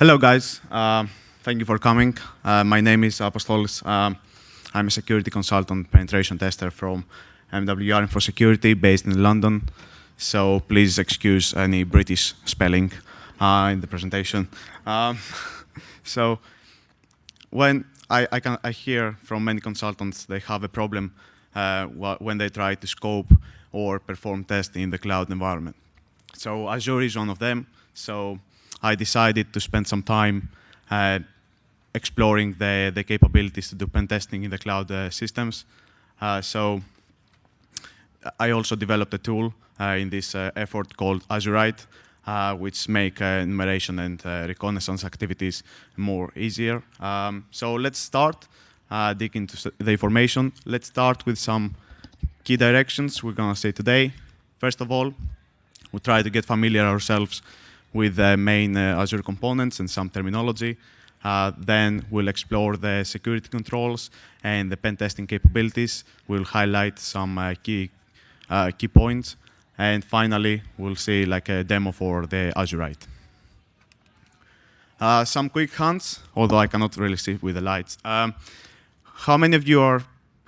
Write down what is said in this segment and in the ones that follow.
Hello, guys. Thank you for coming. My name is Apostolos. I'm a security consultant, penetration tester from MWR Info Security, based in London. So please excuse any British spelling in the presentation. So when I hear from many consultants, they have a problem when they try to scope or perform tests in the cloud environment. So Azure is one of them. So I decided to spend some time exploring the capabilities to do pen testing in the cloud systems. So I also developed a tool in this effort called Azurite, which make enumeration and reconnaissance activities more easier. So let's start, dig into the information. Let's start with some key directions we're going to say today. First of all, we'll try to get familiar ourselves with the main Azure components and some terminology. Then we'll explore the security controls and the pen testing capabilities. We'll highlight some key points. And finally, we'll see like a demo for the Azurite. Some quick hands, although I cannot really see with the lights. How many of you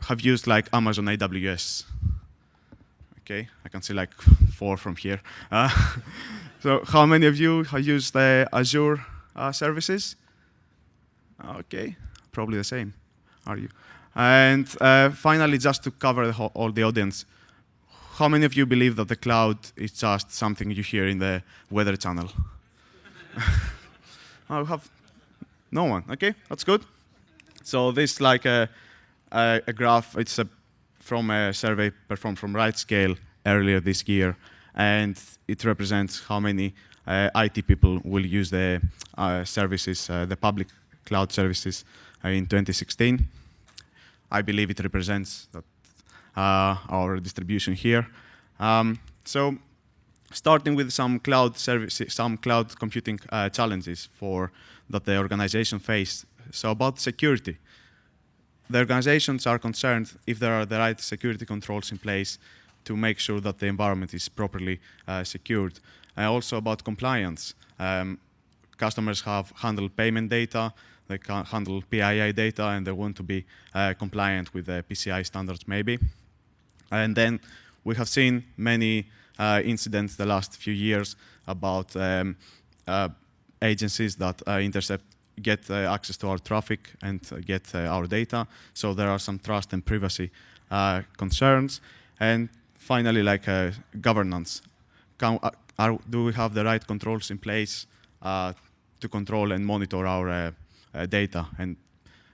have used like Amazon AWS? Okay, I can see like 4 from here. So how many of you have used the Azure services? Okay, probably the same, are you? And finally, just to cover all the audience, how many of you believe that the cloud is just something you hear in the Weather Channel? I have no one. Okay, that's good. So this is like a graph. It's from a survey performed from RightScale earlier this year, and it represents how many IT people will use the services, the public cloud services in 2016. I believe it represents that, our distribution here. So starting with some cloud services, some cloud computing challenges that the organization face. So about security. The organizations are concerned if there are the right security controls in place to make sure that the environment is properly secured. Also about compliance. Customers have handled payment data, they can handle PII data, and they want to be compliant with the PCI standards maybe. And then we have seen many incidents the last few years about agencies that get access to our traffic and get our data. So there are some trust and privacy concerns. And finally, like governance. Do we have the right controls in place to control and monitor our data and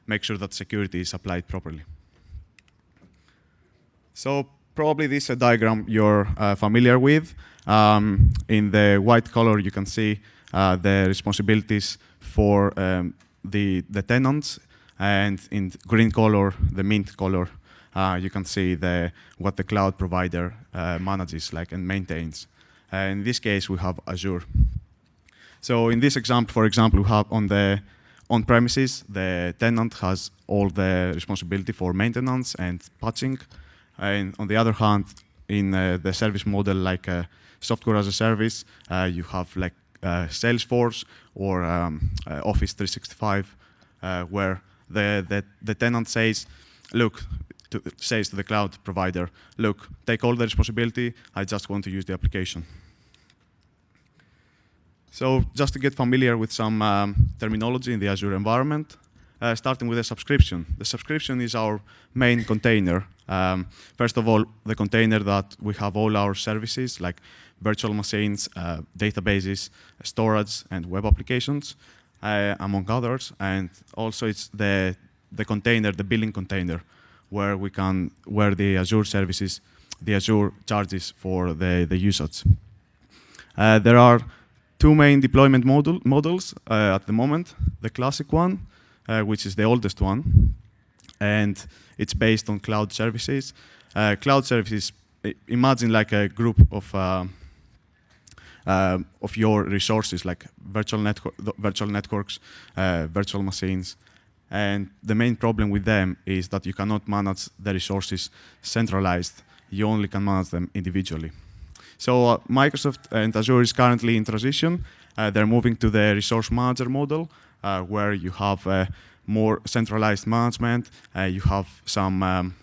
make sure that security is applied properly? So probably this is a diagram you're familiar with. In the white color, you can see the responsibilities for the tenants, and in green color, the mint color, you can see what the cloud provider manages and maintains. In this case, we have Azure. So in this example, for example, we have on premises, the tenant has all the responsibility for maintenance and patching. And on the other hand, in the service model, like software as a service, you have like Salesforce or Office 365, where the tenant says, look, says to the cloud provider, look, take all the responsibility, I just want to use the application. So just to get familiar with some terminology in the Azure environment, starting with a subscription. The subscription is our main container. First of all, the container that we have all our services, like virtual machines, databases, storage, and web applications, among others. And also it's the container, the billing container, where the Azure services, the Azure charges for the usage. There are 2 main deployment models at the moment. The classic one, which is the oldest one, and it's based on cloud services. Cloud services, imagine like a group of your resources, like virtual networks, virtual machines. And the main problem with them is that you cannot manage the resources centralized. You only can manage them individually. So Microsoft and Azure is currently in transition they're moving to the resource manager model, where you have more centralized management, you have some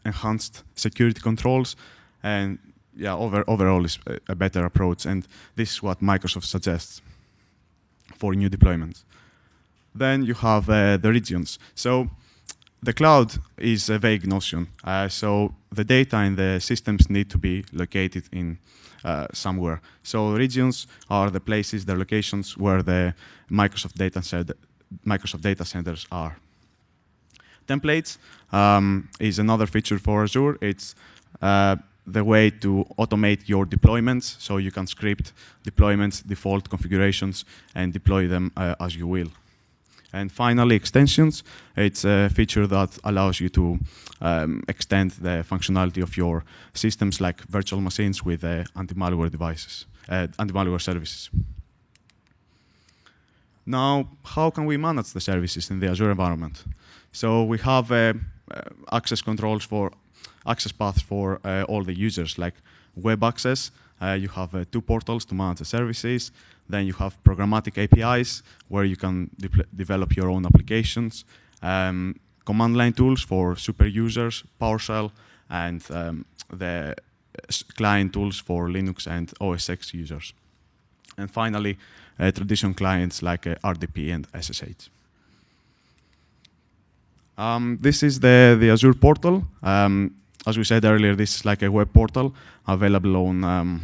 enhanced security controls, and yeah, overall is a better approach, and this is what Microsoft suggests for new deployments. Then you have the regions. So the cloud is a vague notion. So the data in the systems need to be located in somewhere. So regions are the places, the locations where the Microsoft data centers are. Templates is another feature for Azure. It's the way to automate your deployments, so you can script deployments, default configurations, and deploy them as you will. And finally, extensions. It's a feature that allows you to extend the functionality of your systems, like virtual machines with anti-malware devices, anti-malware services. Now, how can we manage the services in the Azure environment? So we have access controls for access paths for all the users, like web access. You have 2 portals to manage the services. Then you have programmatic APIs, where you can develop your own applications. Command line tools for super users, PowerShell, and the client tools for Linux and OS X users. And finally, traditional clients like RDP and SSH. This is the Azure portal. As we said earlier, this is like a web portal available on,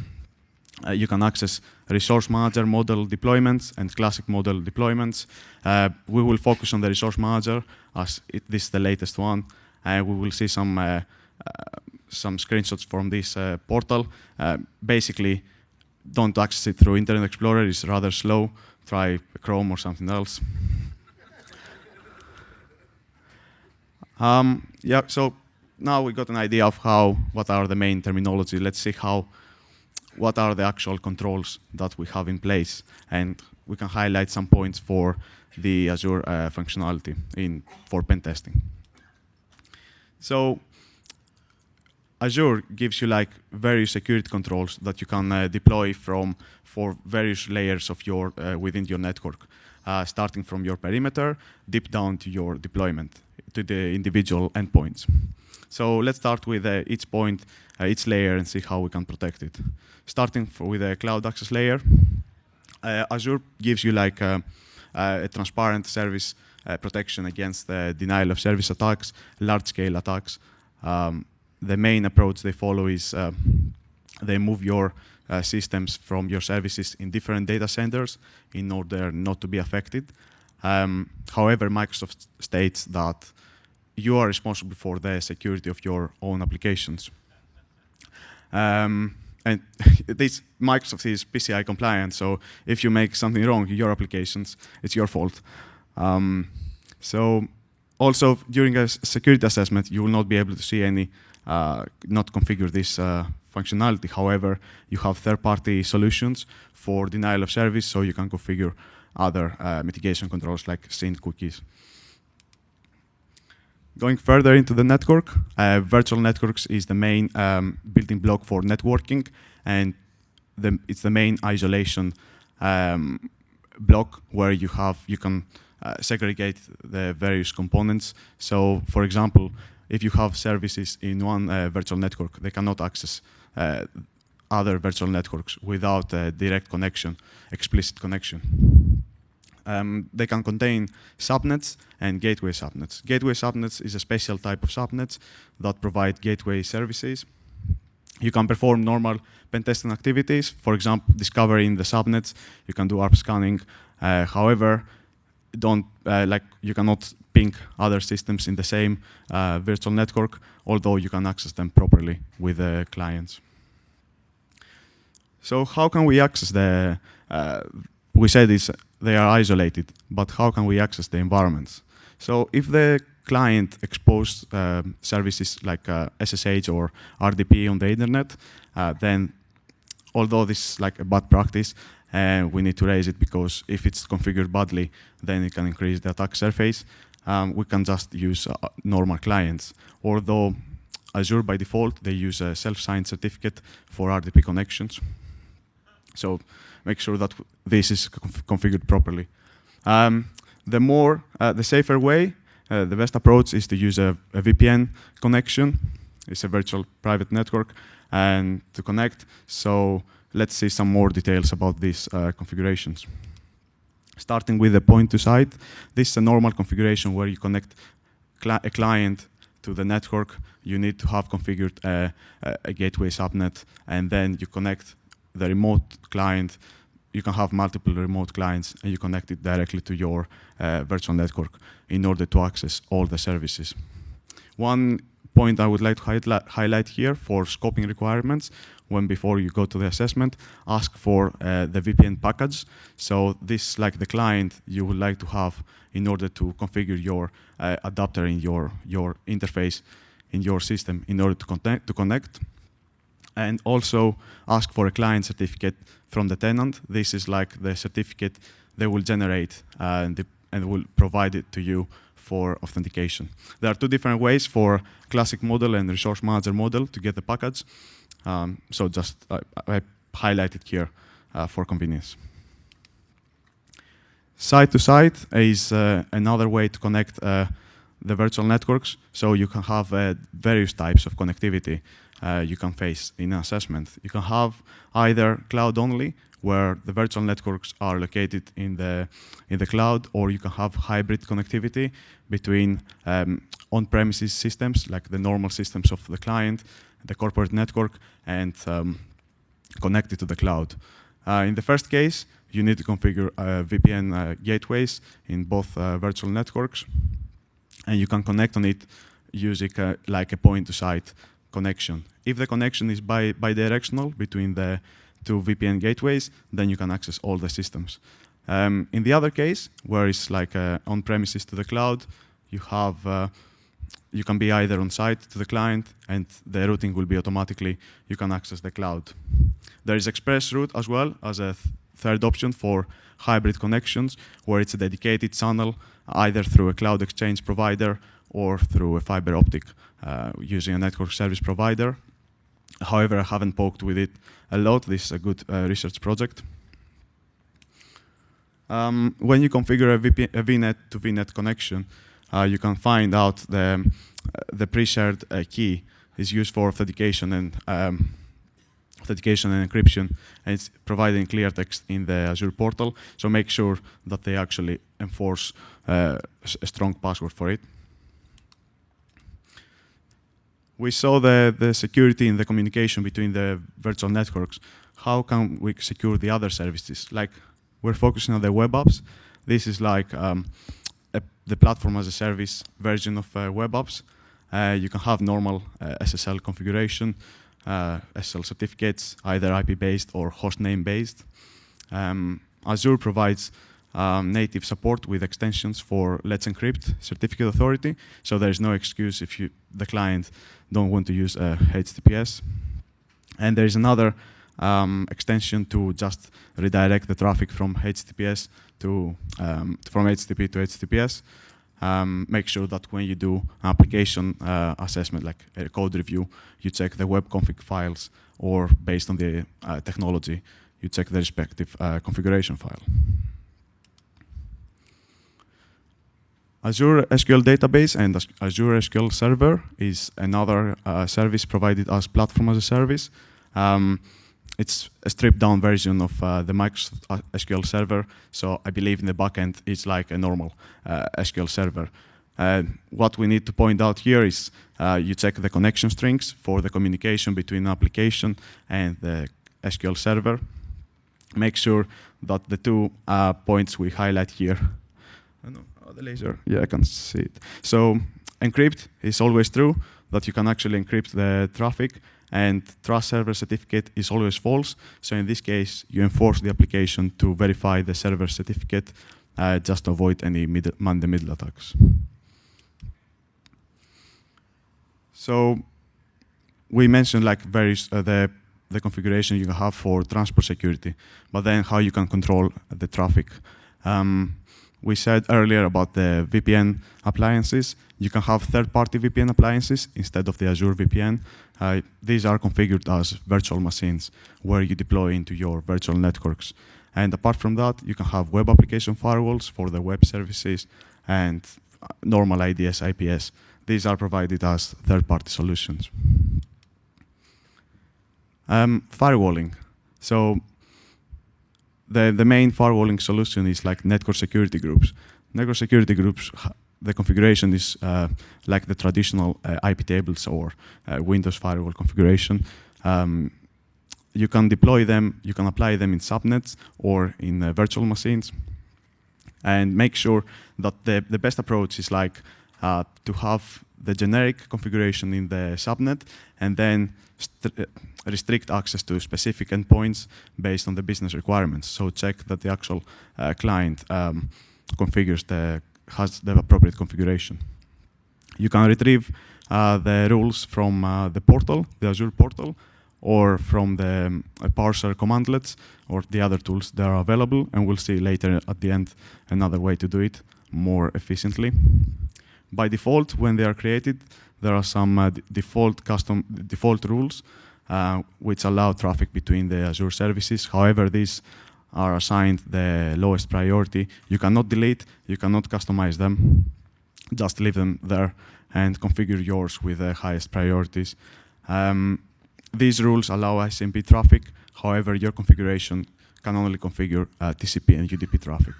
you can access resource manager model deployments and classic model deployments. We will focus on the resource manager, as this is the latest one. We will see some screenshots from this portal. Basically, don't access it through Internet Explorer, it's rather slow. Try Chrome or something else. Yeah, so now we got an idea of what are the main terminology. Let's see what are the actual controls that we have in place, and we can highlight some points for the Azure functionality for pen testing. So Azure gives you like various security controls that you can deploy for various layers of your within your network, starting from your perimeter, deep down to your deployment, to the individual endpoints. So let's start with each point, each layer, and see how we can protect it. Starting with the cloud access layer, Azure gives you like a transparent service protection against denial of service attacks, large-scale attacks. The main approach they follow is they move your systems from your services in different data centers in order not to be affected. However, Microsoft states that you are responsible for the security of your own applications. And Microsoft is PCI compliant, so if you make something wrong in your applications, it's your fault. So also, during a security assessment, you will not be able to see any, not configure this functionality. However, you have third-party solutions for denial of service, so you can configure other mitigation controls like sync cookies. Going further into the network, virtual networks is the main building block for networking, and it's the main isolation block where you can segregate the various components. So, for example, if you have services in one virtual network, they cannot access other virtual networks without a direct connection, explicit connection. They can contain subnets and gateway subnets. Gateway subnets is a special type of subnets that provide gateway services. You can perform normal pen testing activities, for example, discovering the subnets. You can do ARP scanning. However, you cannot ping other systems in the same virtual network, although you can access them properly with the clients. So how can we access the, we said they are isolated, but how can we access the environments? So if the client exposed services like SSH or RDP on the internet, then although this is like a bad practice, we need to raise it because if it's configured badly, then it can increase the attack surface. We can just use normal clients. Although Azure by default, they use a self-signed certificate for RDP connections. So make sure that this is configured properly. The safer way, the best approach is to use a VPN connection. It's a virtual private network, and to connect. So let's see some more details about these configurations. Starting with the point to site, this is a normal configuration where you connect a client to the network. You need to have configured a gateway subnet, and then you connect the remote client. You can have multiple remote clients, and you connect it directly to your virtual network in order to access all the services. One point I would like to highlight here for scoping requirements, when before you go to the assessment, ask for the VPN package. So this is like the client you would like to have in order to configure your adapter in your interface in your system in order to connect. And also ask for a client certificate from the tenant. This is like the certificate they will generate and will provide it to you for authentication. There are two different ways for classic model and resource manager model to get the package. So just I highlight it here for convenience. Site to site is another way to connect the virtual networks. So you can have various types of connectivity you can face in an assessment. You can have either cloud only, where the virtual networks are located in the cloud, or you can have hybrid connectivity between on-premises systems, like the normal systems of the client, the corporate network, and connect it to the cloud. In the first case, you need to configure VPN gateways in both virtual networks, and you can connect on it using like a point-to-site connection. If the connection is bidirectional between the two VPN gateways, then you can access all the systems. In the other case, where it's like on-premises to the cloud, you can be either on-site to the client, and the routing will be automatically, you can access the cloud. There is express route as well as a third option for hybrid connections, where it's a dedicated channel, either through a cloud exchange provider or through a fiber optic using a network service provider. However, I haven't poked with it a lot. This is a good research project. When you configure a VNet to VNet connection, you can find out the pre-shared key is used for authentication and encryption, and it's providing clear text in the Azure portal. So make sure that they actually enforce a strong password for it. We saw the security in the communication between the virtual networks. How can we secure the other services? Like, we're focusing on the web apps. This is like the platform as a service version of web apps. You can have normal SSL configuration, SSL certificates, either IP-based or hostname-based. Azure provides native support with extensions for Let's Encrypt certificate authority, so there's no excuse if the client don't want to use HTTPS. And there's another extension to just redirect the traffic from HTTPS to from HTTP to HTTPS. Make sure that when you do application assessment, like a code review, you check the web config files, or based on the technology, you check the respective configuration file. Azure SQL Database and Azure SQL Server is another service provided as platform as a service. It's a stripped-down version of the Microsoft SQL Server, so I believe in the backend it's like a normal SQL Server. What we need to point out here is you check the connection strings for the communication between the application and the SQL Server. Make sure that the two points we highlight here. The laser, yeah, I can see it. So encrypt is always true, that you can actually encrypt the traffic, and trust server certificate is always false. So in this case, you enforce the application to verify the server certificate just to avoid any man-in-the-middle attacks. So we mentioned like various the configuration you can have for transport security, but then how you can control the traffic. we said earlier about the VPN appliances. You can have third-party VPN appliances instead of the Azure VPN. These are configured as virtual machines where you deploy into your virtual networks. And apart from that, you can have web application firewalls for the web services and normal IDS, IPS. These are provided as third-party solutions. Firewalling. So the main firewalling solution is like network security groups. Network security groups, the configuration is like the traditional IP tables or Windows firewall configuration. You can deploy them, you can apply them in subnets or in virtual machines, and make sure that the best approach is like to have the generic configuration in the subnet and then restrict access to specific endpoints based on the business requirements. So check that the actual client has the appropriate configuration. You can retrieve the rules from the portal, the Azure portal, or from the parser commandlets or the other tools that are available, and we'll see later at the end another way to do it more efficiently. By default, when they are created, there are some default rules which allow traffic between the Azure services. However, these are assigned the lowest priority. You cannot delete, you cannot customize them. Just leave them there and configure yours with the highest priorities. These rules allow ICMP traffic. However, your configuration can only configure TCP and UDP traffic.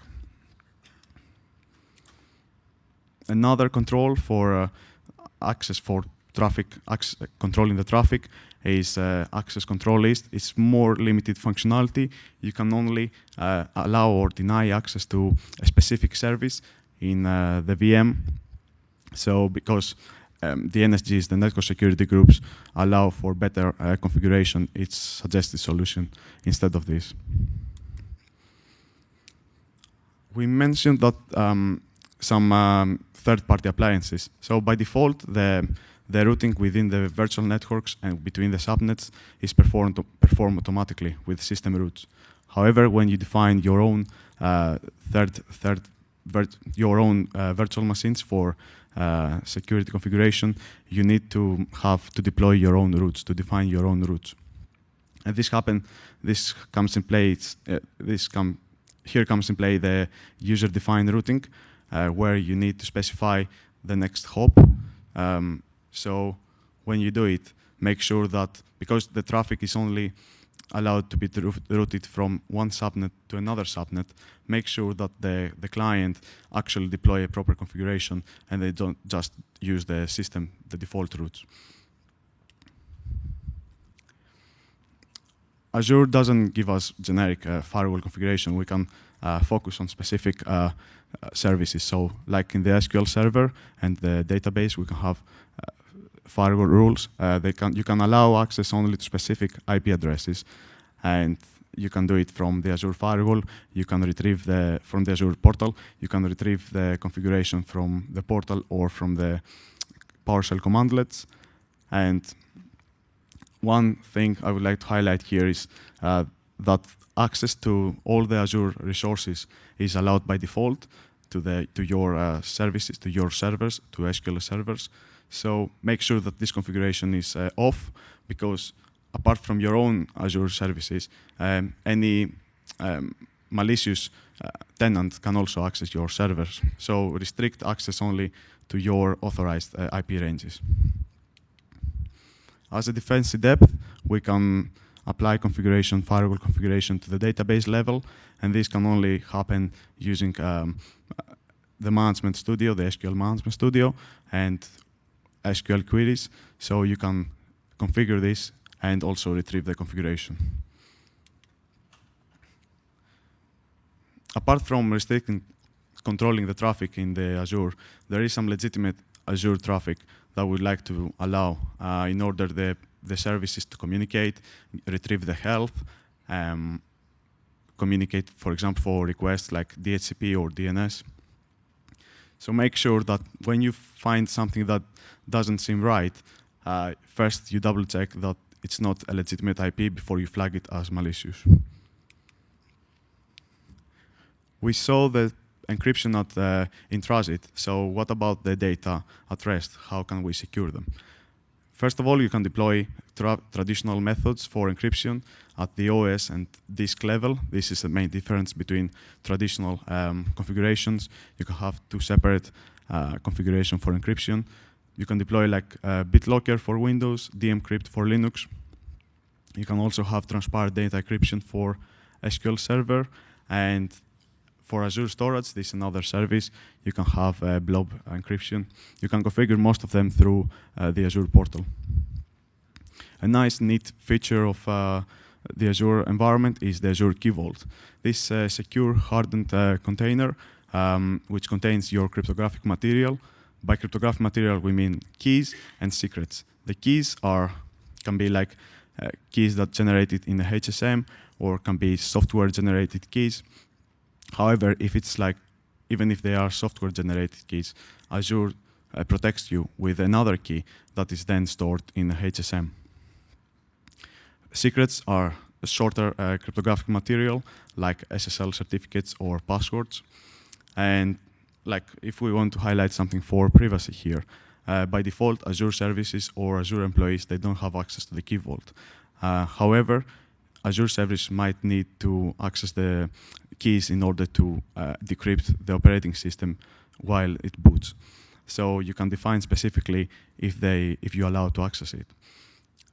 Another control for access for traffic, controlling the traffic is access control list. It's more limited functionality. You can only allow or deny access to a specific service in the VM. So because the NSGs, the network security groups, allow for better configuration, it's suggested solution instead of this. We mentioned that some third-party appliances. So by default, the routing within the virtual networks and between the subnets is performed automatically with system routes. However, when you define your own virtual machines for security configuration, you need to have to deploy your own routes, to define your own routes. And this comes in play. Here comes in play the user-defined routing, where you need to specify the next hop. So when you do it, make sure that, because the traffic is only allowed to be routed from one subnet to another subnet, make sure that the client actually deploy a proper configuration and they don't just use the system, the default routes. Azure doesn't give us generic firewall configuration. We can focus on specific services. So like in the SQL server and the database, we can have firewall rules. You can allow access only to specific IP addresses, and you can do it from the Azure firewall. You can retrieve from the Azure portal. You can retrieve the configuration from the portal or from the PowerShell commandlets. And one thing I would like to highlight here is that access to all the Azure resources is allowed by default to your services, to your servers, to SQL servers. So make sure that this configuration is off, because apart from your own Azure services, any malicious tenant can also access your servers. So restrict access only to your authorized IP ranges. As a defense in depth, we can apply firewall configuration to the database level, and this can only happen using the management studio, the SQL management studio, and SQL queries. So you can configure this and also retrieve the configuration. Apart from controlling the traffic in the Azure, there is some legitimate Azure traffic that we'd like to allow in order the services to communicate, retrieve the health, communicate, for example, for requests like DHCP or DNS. So make sure that when you find something that doesn't seem right, first you double check that it's not a legitimate IP before you flag it as malicious. We saw the encryption in transit. So what about the data at rest? How can we secure them? First of all, you can deploy traditional methods for encryption at the OS and disk level. This is the main difference between traditional configurations. You can have two separate configurations for encryption. You can deploy like BitLocker for Windows, dmcrypt for Linux. You can also have transparent data encryption for SQL Server, and for Azure Storage, this is another service. You can have blob encryption. You can configure most of them through the Azure portal. A nice, neat feature of the Azure environment is the Azure Key Vault. This secure, hardened container which contains your cryptographic material. By cryptographic material, we mean keys and secrets. The keys can be like keys that generated in the HSM, or can be software-generated keys. However, if it's like, even if they are software-generated keys, Azure protects you with another key that is then stored in the HSM. Secrets are a shorter cryptographic material, like SSL certificates or passwords. And like, if we want to highlight something for privacy here, by default, Azure services or Azure employees, they don't have access to the Key Vault. However, Azure service might need to access the keys in order to decrypt the operating system while it boots. So you can define specifically if you allow to access it.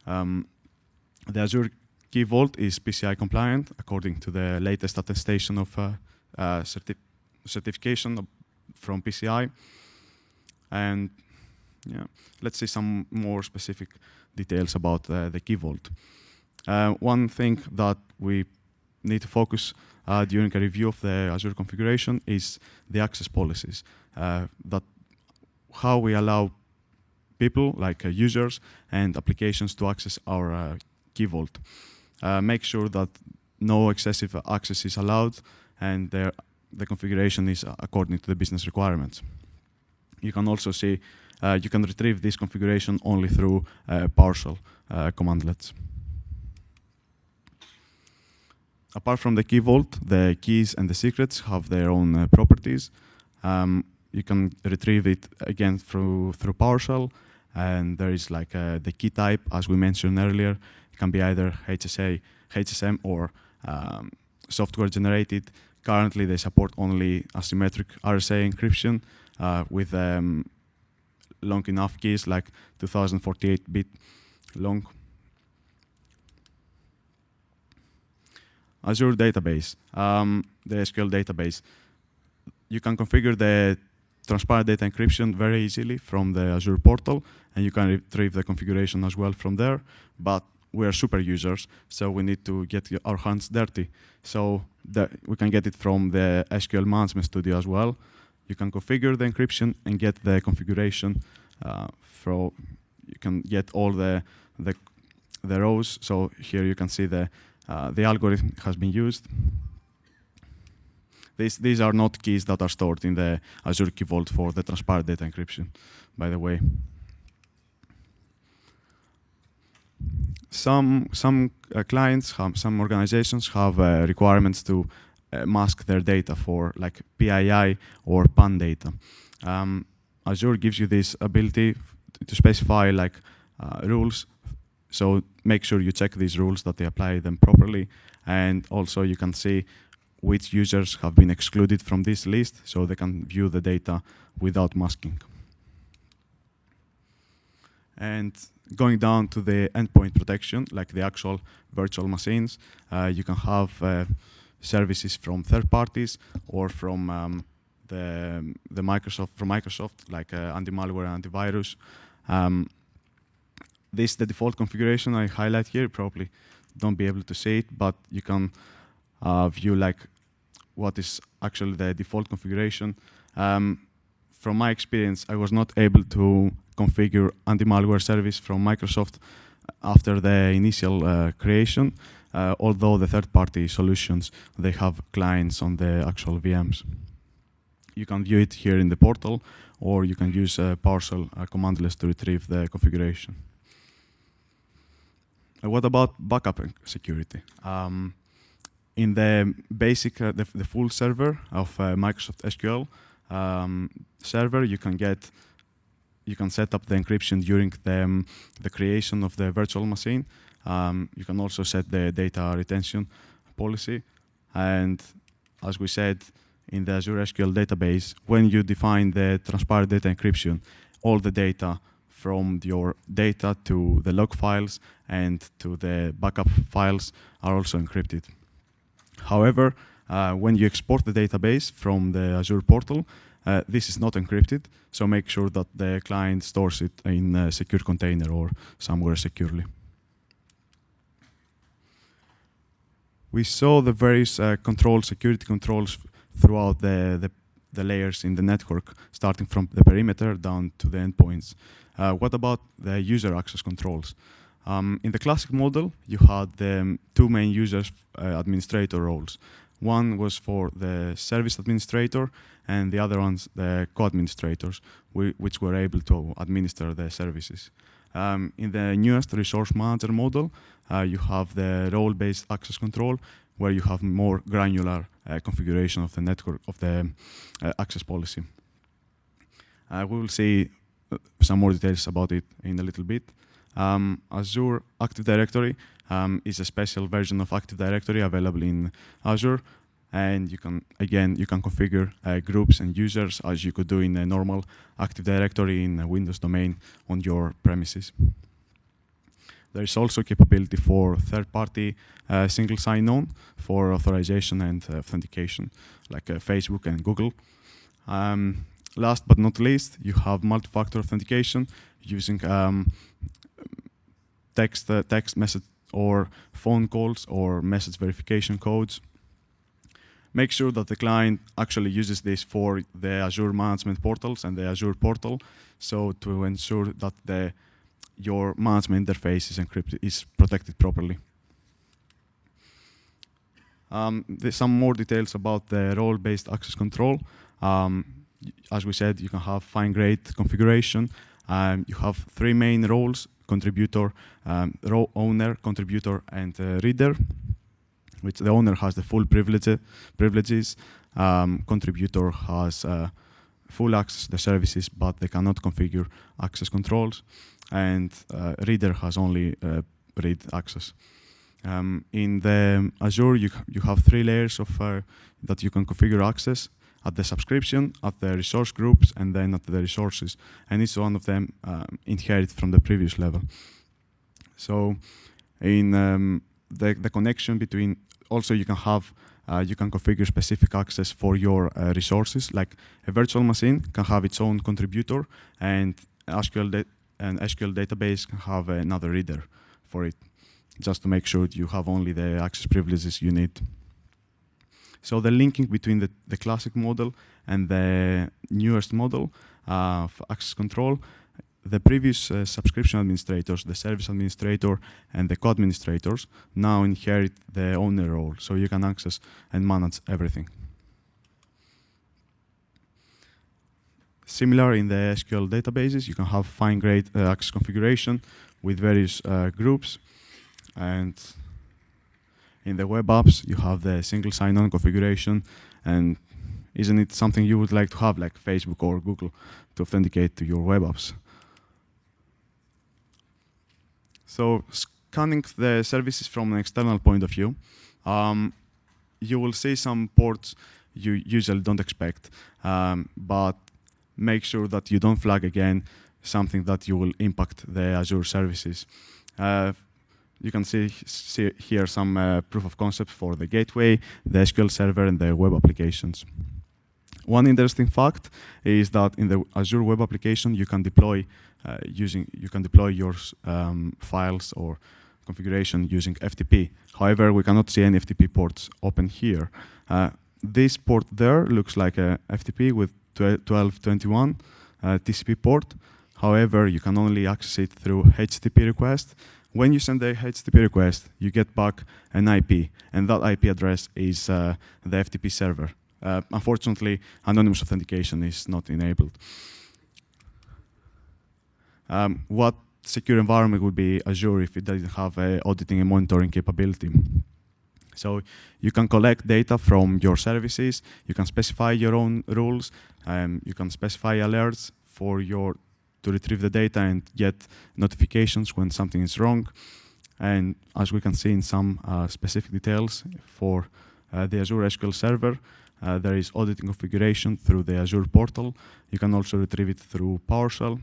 The Azure Key Vault is PCI compliant according to the latest attestation of certification from PCI. And yeah, let's see some more specific details about the Key Vault. One thing that we need to focus during a review of the Azure configuration is the access policies. That how we allow people, like users and applications, to access our Key Vault. Make sure that no excessive access is allowed, and the configuration is according to the business requirements. You can also see you can retrieve this configuration only through PowerShell commandlets. Apart from the Key Vault, the keys and the secrets have their own properties. You can retrieve it again through PowerShell, and there is like the key type, as we mentioned earlier. It can be either HSM or software generated. Currently, they support only asymmetric RSA encryption with long enough keys, like 2048-bit long. Azure database, the SQL database. You can configure the transparent data encryption very easily from the Azure portal, and you can retrieve the configuration as well from there. But we are super users, so we need to get our hands dirty. So we can get it from the SQL Management Studio as well. You can configure the encryption and get the configuration. You can get all the rows. So here you can see the algorithm has been used. These are not keys that are stored in the Azure Key Vault for the transparent data encryption, by the way. Some clients, some organizations have requirements to mask their data for like PII or PAN data. Azure gives you this ability to specify like rules. So make sure you check these rules, that they apply them properly. And also you can see which users have been excluded from this list, so they can view the data without masking. And going down to the endpoint protection, like the actual virtual machines, you can have services from third parties or from Microsoft, like anti-malware and antivirus. This is the default configuration I highlight here. Probably don't be able to see it, but you can view like what is actually the default configuration. From my experience, I was not able to configure anti-malware service from Microsoft after the initial creation, although the third-party solutions, they have clients on the actual VMs. You can view it here in the portal, or you can use PowerShell commandlets to retrieve the configuration. What about backup security? in the basic, the full server of Microsoft SQL server, you can set up the encryption during the creation of the virtual machine. You can also set the data retention policy. And as we said, in the Azure SQL database, when you define the transparent data encryption, all the data from your data to the log files and to the backup files are also encrypted. However, when you export the database from the Azure portal, this is not encrypted, so make sure that the client stores it in a secure container or somewhere securely. We saw the various security controls throughout the layers in the network, starting from the perimeter down to the endpoints. What about the user access controls? In the classic model, you had the two main users administrator roles. One was for the service administrator, and the other one's the co-administrators, which were able to administer the services. In the newest resource manager model, you have the role-based access control, where you have more granular configuration of the network, of the access policy. We will see some more details about it in a little bit. Azure Active Directory is a special version of Active Directory available in Azure, and you can configure groups and users as you could do in a normal Active Directory in a Windows domain on your premises. There is also capability for third-party single sign-on for authorization and authentication, like Facebook and Google. Last but not least, you have multi-factor authentication using text message or phone calls or message verification codes. Make sure that the client actually uses this for the Azure management portals and the Azure portal, so to ensure that your management interface is encrypted, is protected properly. There's some more details about the role-based access control. As we said, you can have fine-grained configuration. You have three main roles: contributor, owner, contributor, and reader. Which the owner has the full privileges. Contributor has full access to the services, but they cannot configure access controls. And reader has only read access. In the Azure, you have three layers of that you can configure access: at the subscription, at the resource groups, and then at the resources. And each one of them inherit from the previous level. So in the connection between, also you can have, you can configure specific access for your resources, like a virtual machine can have its own contributor, and SQL database can have another reader for it, just to make sure you have only the access privileges you need. So the linking between the classic model and the newest model of access control, the previous subscription administrators, the service administrator, and the co-administrators now inherit the owner role, so you can access and manage everything. Similar in the SQL databases, you can have fine-grained access configuration with various groups, and in the web apps, you have the single sign-on configuration, and isn't it something you would like to have, like Facebook or Google, to authenticate to your web apps? So scanning the services from an external point of view, you will see some ports you usually don't expect, but make sure that you don't flag again something that you will impact the Azure services. You can see here some proof of concept for the gateway, the SQL server, and the web applications. One interesting fact is that in the Azure web application, you can deploy your files or configuration using FTP. However, we cannot see any FTP ports open here. This port there looks like a FTP with 1221 TCP port. However, you can only access it through HTTP request. When you send the HTTP request, you get back an IP, and that IP address is the FTP server. Unfortunately, anonymous authentication is not enabled. What secure environment would be Azure if it doesn't have auditing and monitoring capability? So you can collect data from your services, you can specify your own rules, you can specify alerts to retrieve the data and get notifications when something is wrong. And as we can see in some specific details for the Azure SQL Server, there is auditing configuration through the Azure portal. You can also retrieve it through PowerShell.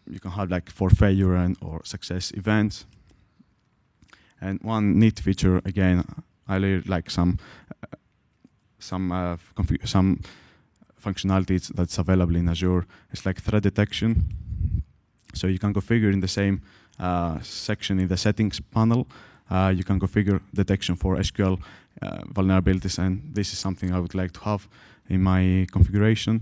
You can have like for failure or success events. And one neat feature, again, I really like some functionalities that's available in Azure. It's like threat detection. So you can configure in the same section in the settings panel. You can configure detection for SQL vulnerabilities, and this is something I would like to have in my configuration.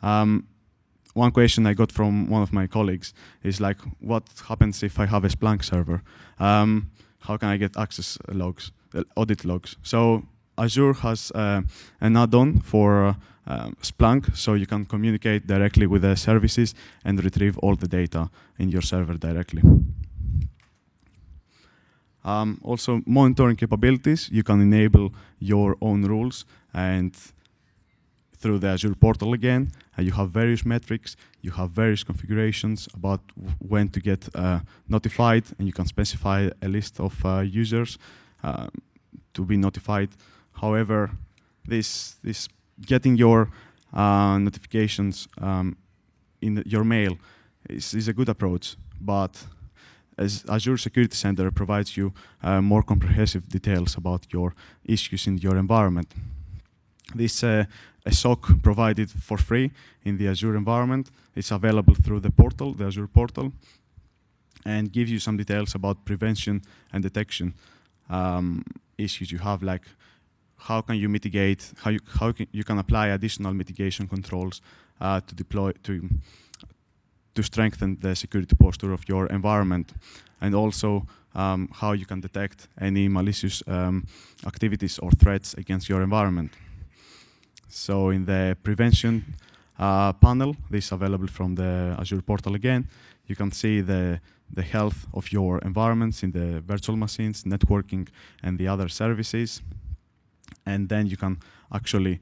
One question I got from one of my colleagues is like, what happens if I have a Splunk server? How can I get access logs, audit logs? So Azure has an add-on for Splunk, so you can communicate directly with the services and retrieve all the data in your server directly. Also, monitoring capabilities, you can enable your own rules, and through the Azure portal again, you have various metrics, you have various configurations about when to get notified, and you can specify a list of users to be notified. However, this getting your notifications in your mail is a good approach, but as Azure Security Center provides you more comprehensive details about your issues in your environment. This a SOC provided for free in the Azure environment. It's available through the portal, the Azure portal, and gives you some details about prevention and detection issues you have, like how can you mitigate, how you can apply additional mitigation controls to deploy to strengthen the security posture of your environment, and also how you can detect any malicious activities or threats against your environment. So in the prevention panel, this is available from the Azure portal again. You can see the health of your environments in the virtual machines, networking, and the other services. And then you can actually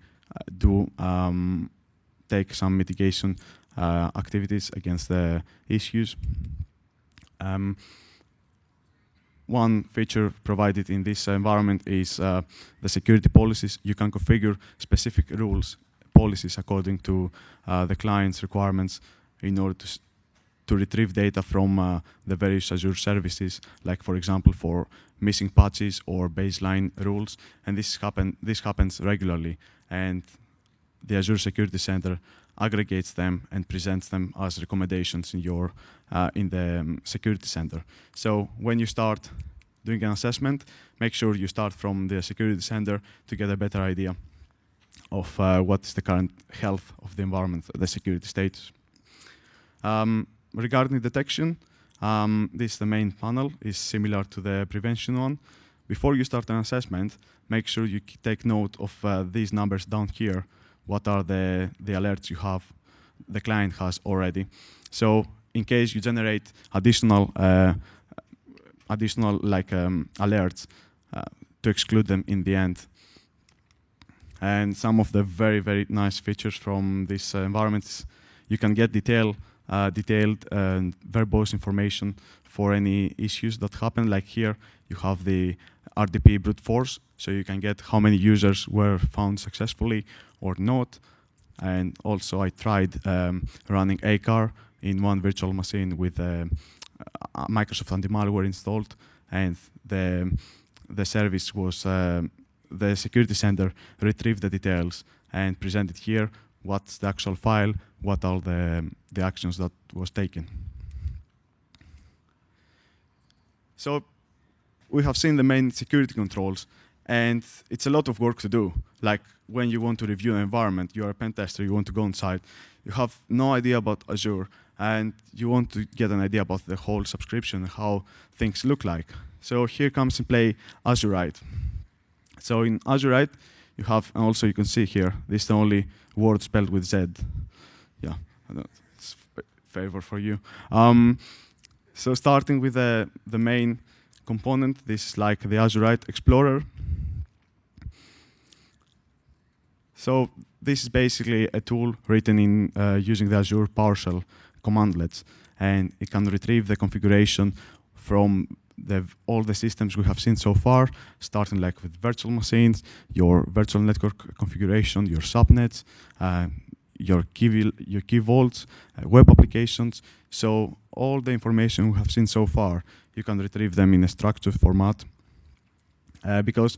take some mitigation activities against the issues. One feature provided in this environment is the security policies. You can configure specific rules, policies according to the client's requirements in order to retrieve data from the various Azure services, like for example for missing patches or baseline rules. And this happens regularly. And the Azure Security Center aggregates them and presents them as recommendations in the Security Center. So when you start doing an assessment, make sure you start from the Security Center to get a better idea of what is the current health of the environment, the security status. Regarding detection, the main panel is similar to the prevention one. Before you start an assessment, make sure you take note of these numbers down here. What are the alerts the client has already. So in case you generate additional alerts, to exclude them in the end. And some of the very, very nice features from this environment is you can get detailed and verbose information for any issues that happen. Like here, you have the RDP brute force, so you can get how many users were found successfully or not. And also I tried running ACAR in one virtual machine with Microsoft anti-malware installed, and the service was, the security center retrieved the details and presented here what's the actual file, what are the actions that was taken. So we have seen the main security controls, and it's a lot of work to do. Like when you want to review an environment, you're a pen tester, you want to go on site, you have no idea about Azure, and you want to get an idea about the whole subscription, how things look like. So here comes in play Azurite. So in Azurite, you have, and also you can see here, this is the only word spelled with Z. Yeah, it's a favor for you. So starting with the main component. This is like the Azure Explorer. So this is basically a tool written in using the Azure PowerShell commandlets, and it can retrieve the configuration from all the systems we have seen so far, starting like with virtual machines, your virtual network configuration, your subnets, your key vaults, web applications. So all the information we have seen so far, you can retrieve them in a structured format. Because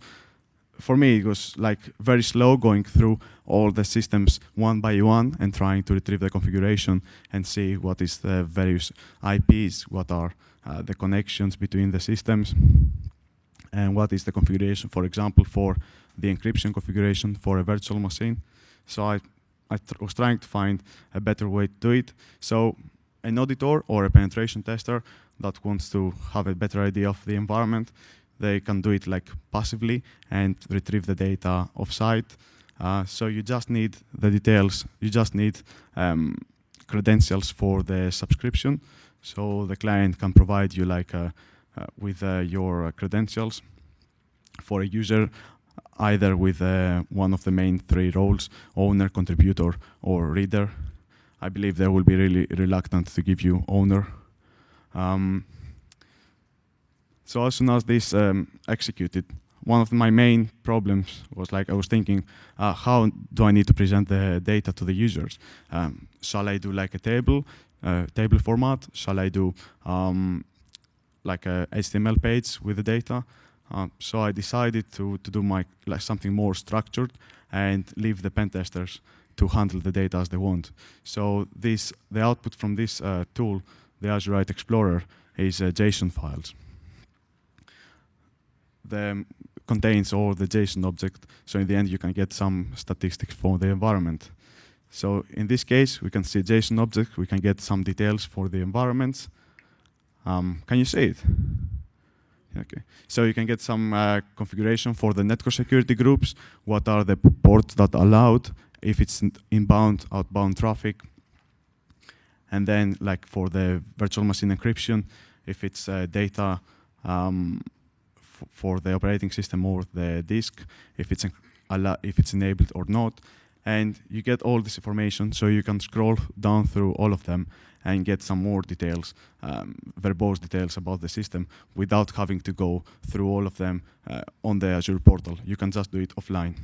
for me, it was like very slow going through all the systems one by one and trying to retrieve the configuration and see what is the various IPs, what are the connections between the systems, and what is the configuration, for example, for the encryption configuration for a virtual machine. So I was trying to find a better way to do it. So an auditor or a penetration tester that wants to have a better idea of the environment, they can do it like passively and retrieve the data offsite. So you just need the details. You just need credentials for the subscription. So the client can provide you like with your credentials for a user, either with one of the main three roles: owner, contributor, or reader. I believe they will be really reluctant to give you owner. So as soon as this executed, one of my main problems was like I was thinking, how do I need to present the data to the users? Shall I do like a table format? Shall I do like a HTML page with the data? So I decided to do like something more structured and leave the pen testers to handle the data as they want. So the output from this tool, the Azure Explorer, is JSON files. Contains all the JSON object, so in the end you can get some statistics for the environment. So in this case, we can see JSON object, we can get some details for the environments. Can you see it? Okay. So you can get some configuration for the network security groups, what are the ports that are allowed, if it's inbound, outbound traffic, and then like for the virtual machine encryption, if it's data for the operating system or the disk, if it's enabled or not. And you get all this information, so you can scroll down through all of them and get some more details, verbose details about the system without having to go through all of them on the Azure portal. You can just do it offline.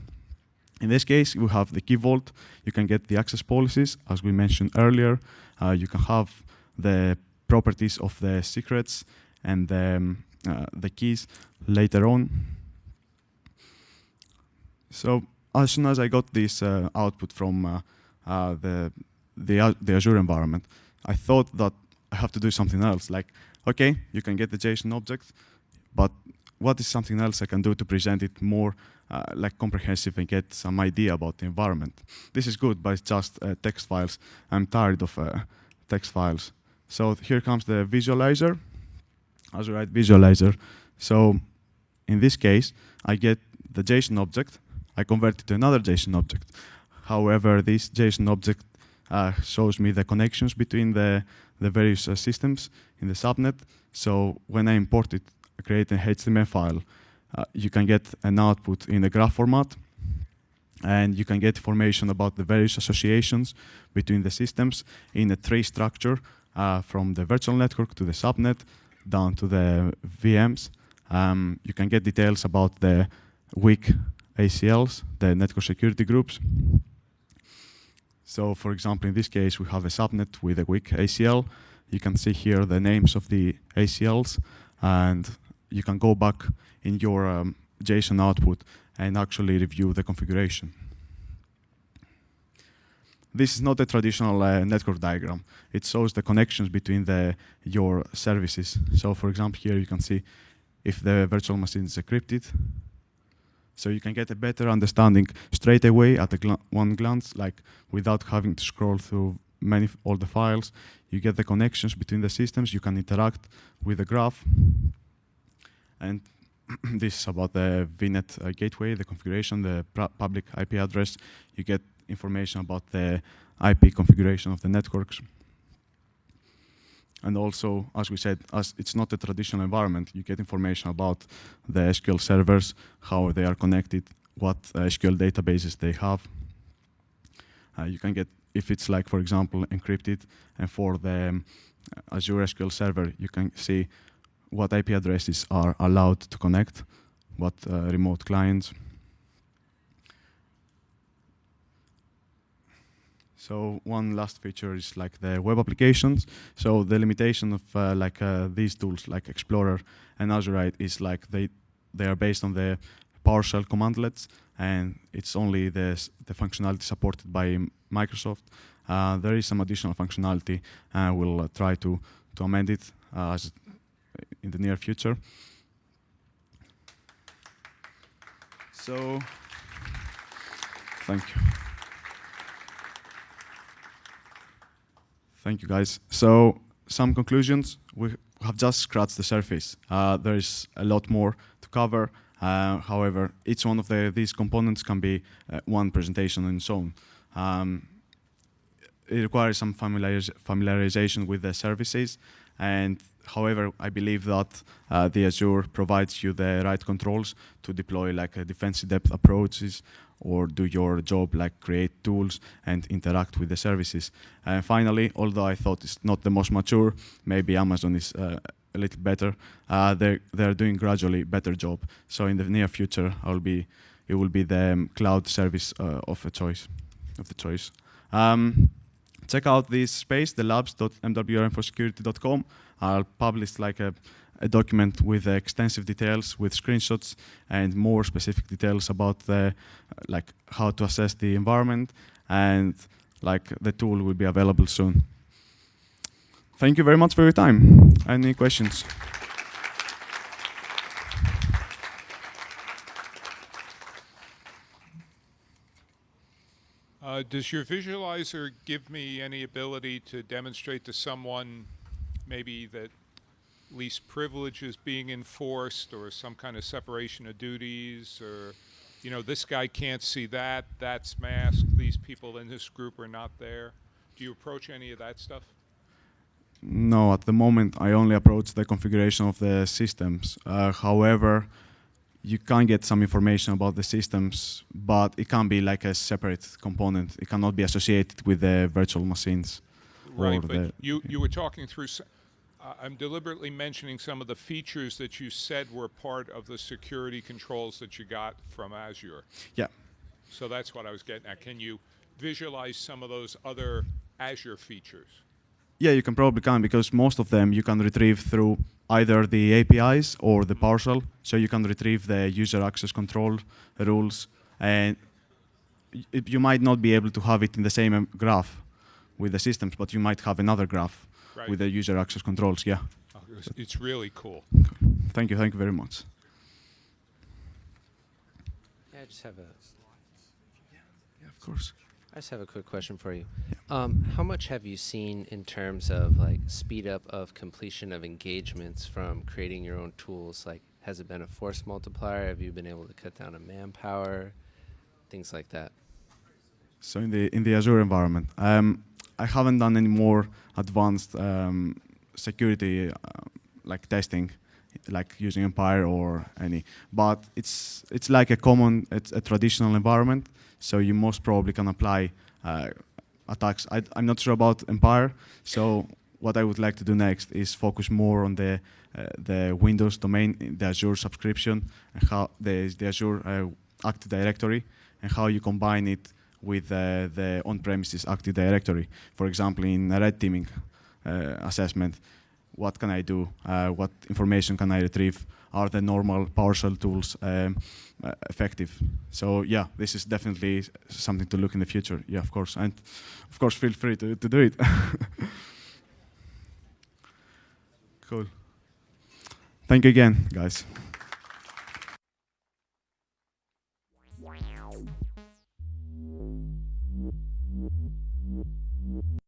In this case, you have the key vault. You can get the access policies, as we mentioned earlier. You can have the properties of the secrets and the keys later on. So as soon as I got this output from the Azure environment, I thought that I have to do something else. Like, okay, you can get the JSON object, but what is something else I can do to present it more like comprehensive and get some idea about the environment? This is good, but it's just text files. I'm tired of text files. So here comes the visualizer, Azure Visualizer. So in this case, I get the JSON object. I convert it to another JSON object. However, this JSON object shows me the connections between the various systems in the subnet. So when I import it, create an HTML file, you can get an output in a graph format, and you can get information about the various associations between the systems in a tree structure from the virtual network to the subnet down to the VMs. You can get details about the weak ACLs, the network security groups. So for example, in this case, we have a subnet with a weak ACL. You can see here the names of the ACLs, and you can go back in your JSON output and actually review the configuration. This is not a traditional network diagram. It shows the connections between your services. So for example, here you can see if the virtual machine is encrypted. So you can get a better understanding straight away at one glance, like without having to scroll through all the files. You get the connections between the systems. You can interact with the graph. And this is about the VNet gateway, the configuration, the public IP address. You get information about the IP configuration of the networks. And also, as we said, as it's not a traditional environment, you get information about the SQL servers, how they are connected, what SQL databases they have. You can get, if it's like, for example, encrypted, and for the Azure SQL Server, you can see what IP addresses are allowed to connect, what remote clients. So one last feature is like the web applications. So the limitation of these tools like Explorer and Azure is like they are based on the PowerShell commandlets, and it's only the functionality supported by Microsoft. There is some additional functionality, and we'll try to amend it in the near future. So, thank you. Thank you, guys. So, some conclusions. We have just scratched the surface. There is a lot more to cover. However, each one of these components can be one presentation in its own. It requires some familiarization with the services, and however, I believe that the Azure provides you the right controls to deploy like a defensive depth approaches or do your job like create tools and interact with the services. And finally, although I thought it's not the most mature, maybe Amazon is a little better. They're doing gradually better job. So in the near future, it will be the cloud service of the choice. Check out this space, the labs.mwrm4security.com. I'll publish like a document with extensive details, with screenshots and more specific details about like how to assess the environment, and like the tool will be available soon. Thank you very much for your time. Any questions? Does your visualizer give me any ability to demonstrate to someone maybe that least privilege is being enforced, or some kind of separation of duties, or, you know, this guy can't see that, that's masked, these people in this group are not there? Do you approach any of that stuff? No, at the moment I only approach the configuration of the systems. However, you can get some information about the systems, but it can be like a separate component. It cannot be associated with the virtual machines. Right, but you were talking through, I'm deliberately mentioning some of the features that you said were part of the security controls that you got from Azure. Yeah. So that's what I was getting at. Can you visualize some of those other Azure features? Yeah, you probably can, because most of them you can retrieve through either the APIs or the PowerShell. So you can retrieve the user access control rules, and you might not be able to have it in the same graph with the systems, but you might have another graph with the user access controls. Yeah. Oh, it's really cool. Thank you very much. Yeah, I just have Yeah, of course. I just have a quick question for you. Yeah. How much have you seen in terms of like speed up of completion of engagements from creating your own tools? Like, has it been a force multiplier? Have you been able to cut down on manpower? Things like that. So in the Azure environment, I haven't done any more advanced security like testing, like using Empire or any. But it's like a traditional environment. So you most probably can apply attacks. I'm not sure about Empire. So what I would like to do next is focus more on the Windows domain, the Azure subscription, and how the Azure Active Directory, and how you combine it with the on-premises Active Directory. For example, in a red teaming assessment, what can I do? What information can I retrieve? Are the normal PowerShell tools effective? So yeah, this is definitely something to look in the future. Yeah, of course. And of course, feel free to do it. Cool. Thank you again, guys.